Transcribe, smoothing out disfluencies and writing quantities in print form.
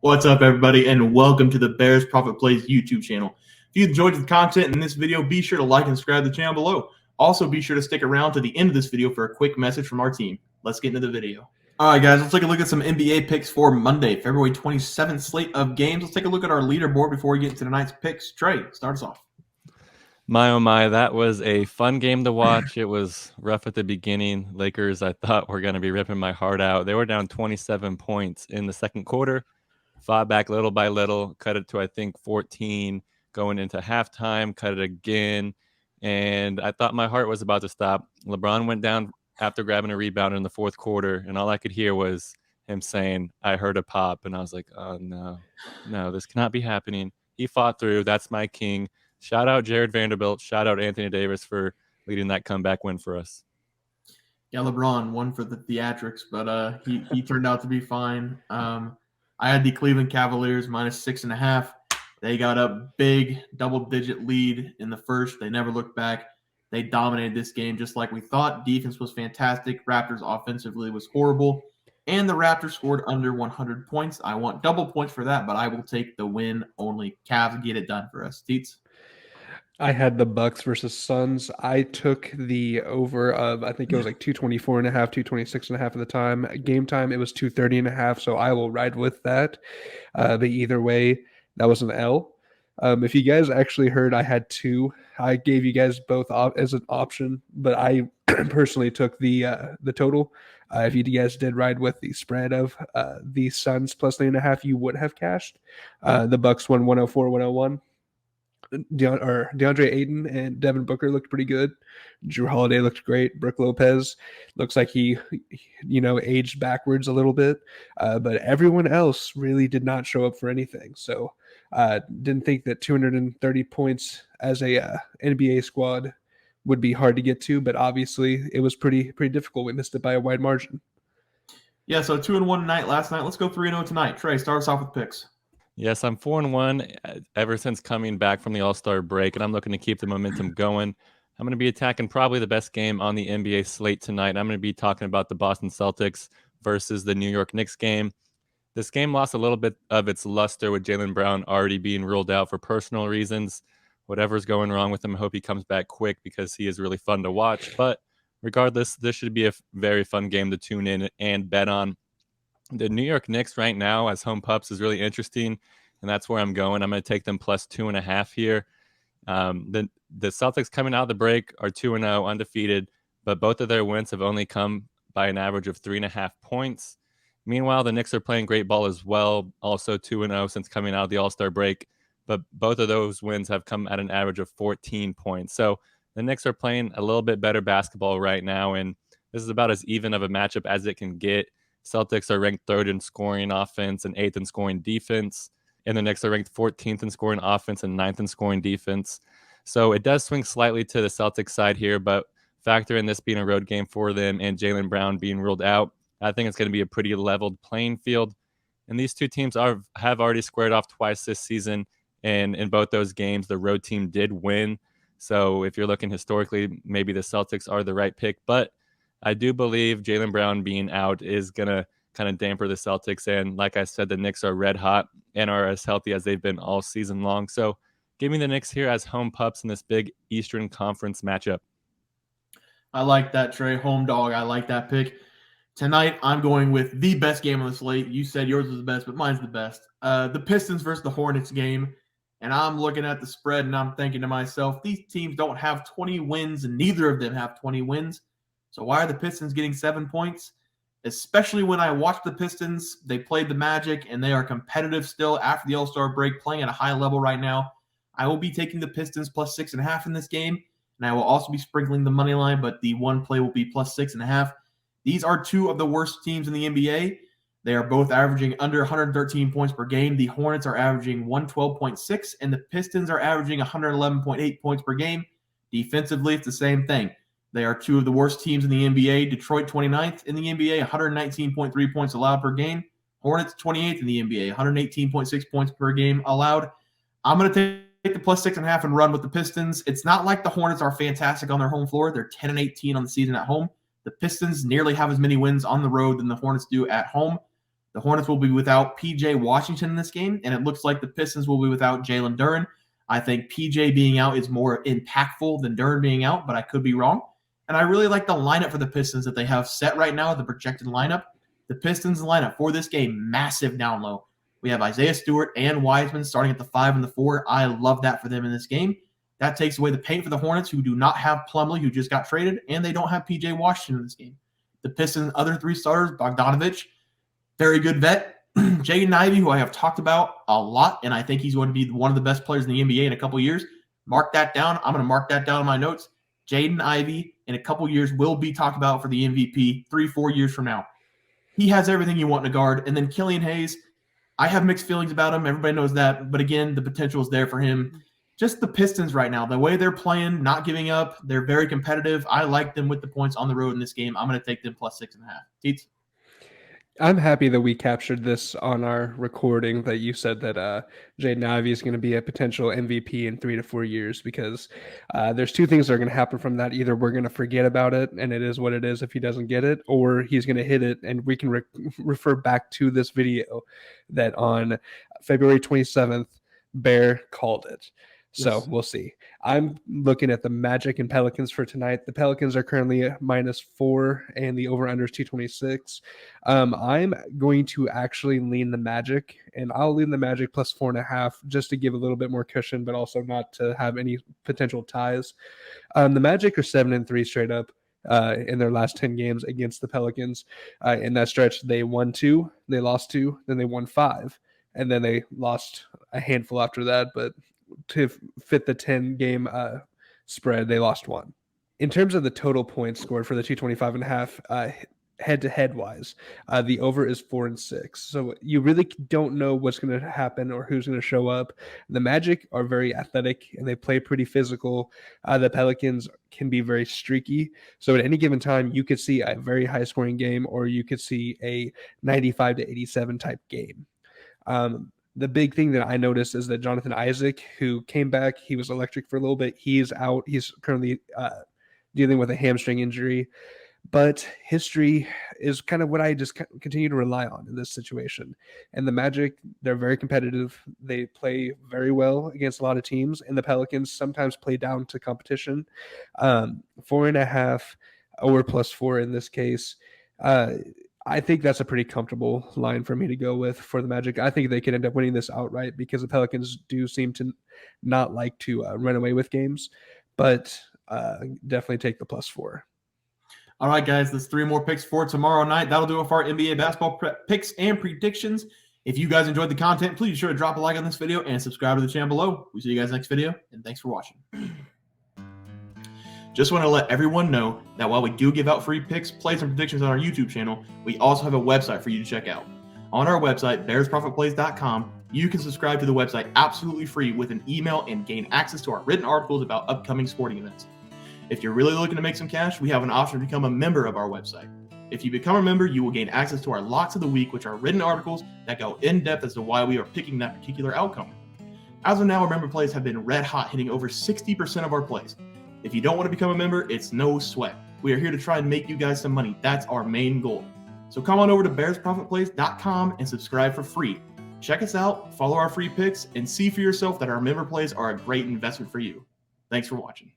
What's up, everybody, and welcome to the Bears Profit Plays YouTube channel. If you enjoyed the content in this video, be sure to like and subscribe to the channel below. Also, be sure to stick around to the end of this video for a quick message from our team. Let's get into the video. All right, guys, let's take a look at some NBA picks for Monday, February 27th slate of games. Let's take a look at our leaderboard before we get into tonight's picks. Trey, start us off. My oh my, that was a fun game to watch. It was rough at the beginning. Lakers, I thought, were going to be ripping my heart out. They were down 27 points in the second quarter, fought back little by little, cut it to, I think, 14 going into halftime, cut it again. And I thought my heart was about to stop. LeBron went down after grabbing a rebound in the fourth quarter, and all I could hear was him saying, "I heard a pop." And I was like, oh, no, this cannot be happening. He fought through. That's my king. Shout out Jared Vanderbilt. Shout out Anthony Davis for leading that comeback win for us. Yeah, LeBron won for the theatrics, but he turned out to be fine. I had the Cleveland Cavaliers minus 6.5. They got a big double-digit lead in the first. They never looked back. They dominated this game just like we thought. Defense was fantastic. Raptors offensively was horrible. And the Raptors scored under 100 points. I want double points for that, but I will take the win only. Cavs get it done for us. Teats? I had the Bucks versus Suns. I took the over of, I think it was like 224.5, 226.5 at the time. Game time, it was 230.5, so I will ride with that. But either way, that was an L. If you guys actually heard, I had two. I gave you guys both as an option, but I personally took the total. If you guys did ride with the spread of the Suns plus 9.5, you would have cashed. The Bucks won 104, 101. DeAndre Ayton and Devin Booker looked pretty good. Drew Holiday looked great. Brook Lopez looks like he aged backwards a little bit. But everyone else really did not show up for anything. So didn't think that 230 points as a NBA squad would be hard to get to. But obviously it was pretty difficult. We missed it by a wide margin. Yeah, so 2-1 night last night. Let's go 3-0 tonight. Trey, start us off with picks. Yes, I'm 4-1 ever since coming back from the All-Star break, and I'm looking to keep the momentum going. I'm going to be attacking probably the best game on the NBA slate tonight. I'm going to be talking about the Boston Celtics versus the New York Knicks game. This game lost a little bit of its luster with Jaylen Brown already being ruled out for personal reasons. Whatever's going wrong with him, I hope he comes back quick because he is really fun to watch. But regardless, this should be a very fun game to tune in and bet on. The New York Knicks right now as home pups is really interesting, and that's where I'm going. I'm going to take them plus 2.5 here. The Celtics coming out of the break are 2-0, undefeated, but both of their wins have only come by an average of 3.5 points. Meanwhile, the Knicks are playing great ball as well, also 2-0 since coming out of the All-Star break, but both of those wins have come at an average of 14 points. So the Knicks are playing a little bit better basketball right now, and this is about as even of a matchup as it can get. Celtics are ranked 3rd in scoring offense and 8th in scoring defense. And the Knicks are ranked 14th in scoring offense and 9th in scoring defense. So it does swing slightly to the Celtics side here, but factor in this being a road game for them and Jaylen Brown being ruled out, I think it's going to be a pretty leveled playing field. And these two teams have already squared off twice this season. And in both those games, the road team did win. So if you're looking historically, maybe the Celtics are the right pick. But I do believe Jaylen Brown being out is going to kind of damper the Celtics. And like I said, the Knicks are red hot and are as healthy as they've been all season long. So give me the Knicks here as home pups in this big Eastern Conference matchup. I like that, Trey. Home dog. I like that pick. Tonight, I'm going with the best game on the slate. You said yours was the best, but mine's the best. The Pistons versus the Hornets game. And I'm looking at the spread, and I'm thinking to myself, these teams don't have 20 wins, and neither of them have 20 wins. So why are the Pistons getting 7 points? Especially when I watch the Pistons, they played the Magic, and they are competitive still after the All-Star break, playing at a high level right now. I will be taking the Pistons plus 6.5 in this game, and I will also be sprinkling the money line, but the one play will be plus 6.5. These are two of the worst teams in the NBA. They are both averaging under 113 points per game. The Hornets are averaging 112.6, and the Pistons are averaging 111.8 points per game. Defensively, it's the same thing. They are two of the worst teams in the NBA. Detroit 29th in the NBA, 119.3 points allowed per game. Hornets 28th in the NBA, 118.6 points per game allowed. I'm going to take the plus 6.5 and run with the Pistons. It's not like the Hornets are fantastic on their home floor. They're 10-18 on the season at home. The Pistons nearly have as many wins on the road than the Hornets do at home. The Hornets will be without P.J. Washington in this game, and it looks like the Pistons will be without Jalen Duren. I think P.J. being out is more impactful than Duren being out, but I could be wrong. And I really like the lineup for the Pistons that they have set right now, the projected lineup. The Pistons lineup for this game, massive down low. We have Isaiah Stewart and Wiseman starting at the 5 and the 4. I love that for them in this game. That takes away the paint for the Hornets, who do not have Plumlee, who just got traded, and they don't have P.J. Washington in this game. The Pistons' other 3 starters, Bogdanovich, very good vet. Jaden Ivey, who I have talked about a lot, and I think he's going to be one of the best players in the NBA in a couple years. Mark that down. I'm going to mark that down in my notes. Jaden Ivey in a couple years will be talked about for the MVP 3-4 years from now. He has everything you want in a guard. And then Killian Hayes, I have mixed feelings about him. Everybody knows that. But again, the potential is there for him. Just the Pistons right now, the way they're playing, not giving up, they're very competitive. I like them with the points on the road in this game. I'm going to take them plus 6.5. Teats? I'm happy that we captured this on our recording, that you said that Jaden Ivey is going to be a potential MVP in 3 to 4 years, because there's 2 things that are going to happen from that. Either we're going to forget about it and it is what it is if he doesn't get it, or he's going to hit it and we can refer back to this video that on February 27th, Bear called it. So Yes. We'll see. I'm looking at the Magic and Pelicans for tonight. The Pelicans are currently at -4 and the over-under is 226. I'm going to actually lean the Magic, and I'll lean the Magic plus 4.5 just to give a little bit more cushion, but also not to have any potential ties. The Magic are 7-3 straight up in their last 10 games against the Pelicans. In that stretch, they won 2, they lost 2, then they won 5, and then they lost a handful after that, but to fit the 10-game spread, they lost 1. In terms of the total points scored for the 225.5, head-to-head wise, the over is 4 and 6. So you really don't know what's going to happen or who's going to show up. The Magic are very athletic and they play pretty physical. The Pelicans can be very streaky. So at any given time, you could see a very high-scoring game, or you could see a 95-87 type game. The big thing that I noticed is that Jonathan Isaac, who came back, he was electric for a little bit. He's out. He's currently dealing with a hamstring injury. But history is kind of what I just continue to rely on in this situation. And the Magic, they're very competitive. They play very well against a lot of teams. And the Pelicans sometimes play down to competition. 4.5 or plus 4 in this case. I think that's a pretty comfortable line for me to go with for the Magic. I think they could end up winning this outright because the Pelicans do seem to not like to run away with games, but definitely take the plus 4. All right, guys, there's 3 more picks for tomorrow night. That'll do it for our NBA basketball picks and predictions. If you guys enjoyed the content, please be sure to drop a like on this video and subscribe to the channel below. We'll see you guys next video, and thanks for watching. Just want to let everyone know that while we do give out free picks, plays, and predictions on our YouTube channel, we also have a website for you to check out. On our website, bearsprofitplays.com, you can subscribe to the website absolutely free with an email and gain access to our written articles about upcoming sporting events. If you're really looking to make some cash, we have an option to become a member of our website. If you become a member, you will gain access to our Locks of the Week, which are written articles that go in depth as to why we are picking that particular outcome. As of now, our member plays have been red hot, hitting over 60% of our plays. If you don't want to become a member, it's no sweat. We are here to try and make you guys some money. That's our main goal. So come on over to bearsprofitplays.com and subscribe for free. Check us out, follow our free picks, and see for yourself that our member plays are a great investment for you. Thanks for watching.